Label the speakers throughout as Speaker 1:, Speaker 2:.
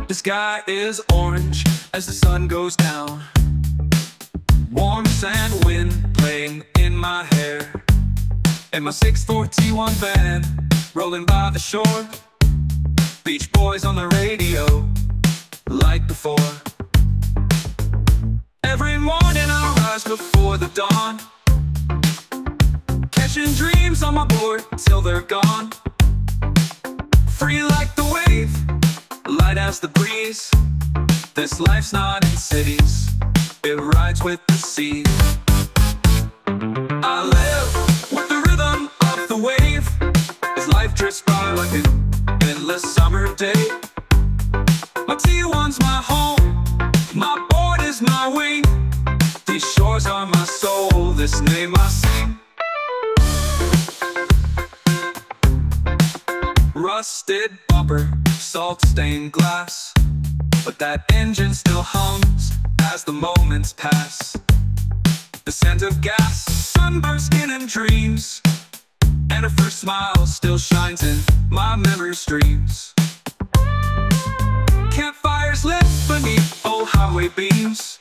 Speaker 1: The sky is orange as the sun goes down. Warm sand wind playing in my hair, and my 6'4" T1 van rolling by the shore. Beach Boys on the radio like before. Every morning I rise before the dawn, catching dreams on my board till they're gone. Free like the wave, light as the breeze. This life's not in cities, it rides with the sea. I live with the rhythm of the wave as life drifts by like an endless summer day. My T1's my home, my board is my wing. These shores are my soul, this name I sing. Rusted bumper, salt-stained glass, but that engine still hums as the moments pass. The scent of gas, sunburned skin and dreams, and her first smile still shines in my memory streams. Campfires lit beneath old highway beams.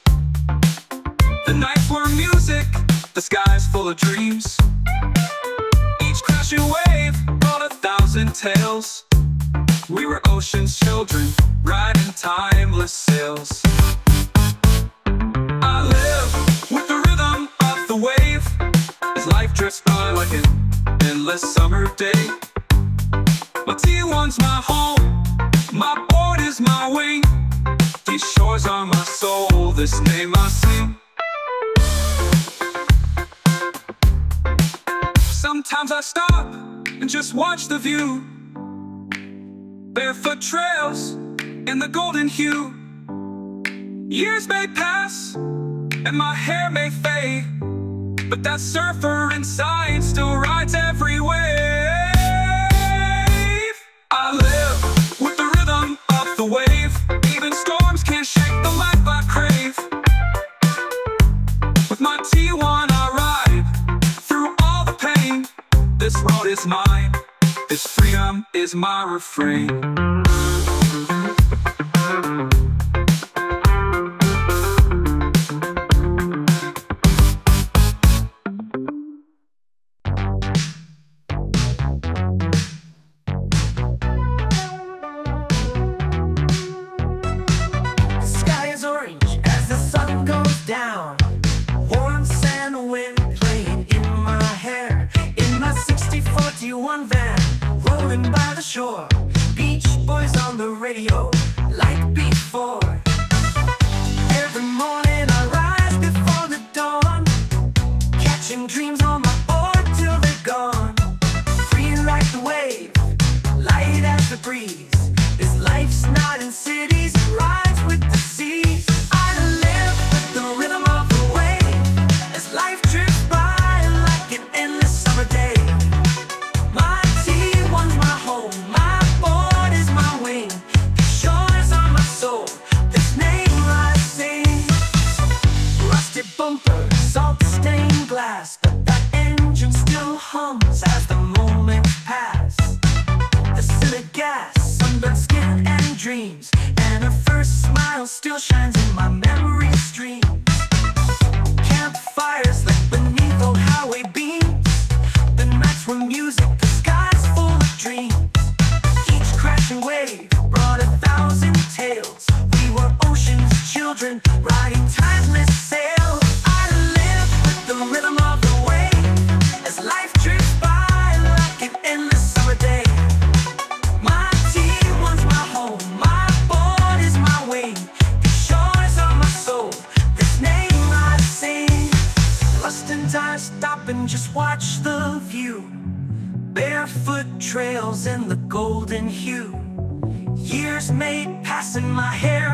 Speaker 1: The nights were music, the sky's full of dreams. Each crashing wave brought 1,000 tales. We were ocean's children, riding timeless sails. I live with the rhythm of the wave as life drifts by like an endless summer day. My T1's my home, my board is my wing. These shores are my soul, this name I sing. Sometimes I stop and just watch the view. Barefoot trails in the golden hue. Years may pass and my hair may fade, but that surfer inside still rides every wave. I live with the rhythm of the wave. Even storms can't shake the life I crave. With my T1 I ride through all the pain. This road is mine, this freedom is my refrain.
Speaker 2: Down, warm sand wind playing in my hair, in my 64 T1 van rolling by the shore. Beach Boys on the radio like before. Every morning I rise before the dawn, catching dreams on my board till they're gone. Free like the wave, light as the breeze. This life's not in cities, it rides with the seas. Bumper, salt-stained glass, but that engine still hums as the moments pass. The scent of gas, sunburned skin and dreams, and her first smile still shines in my memory streams. Campfires lit beneath old highway beams. The nights were music, the sky's full of dreams. Each crashing wave brought 1,000 tales. We were ocean's children, riding timeless sails. The rhythm of the wave as life drifts by like an endless summer day. My T1's my home, my board is my wing. These shores are my soul, this name I sing. Lost in time, stop and just watch the view. Barefoot trails in the golden hue. Years may pass and my hair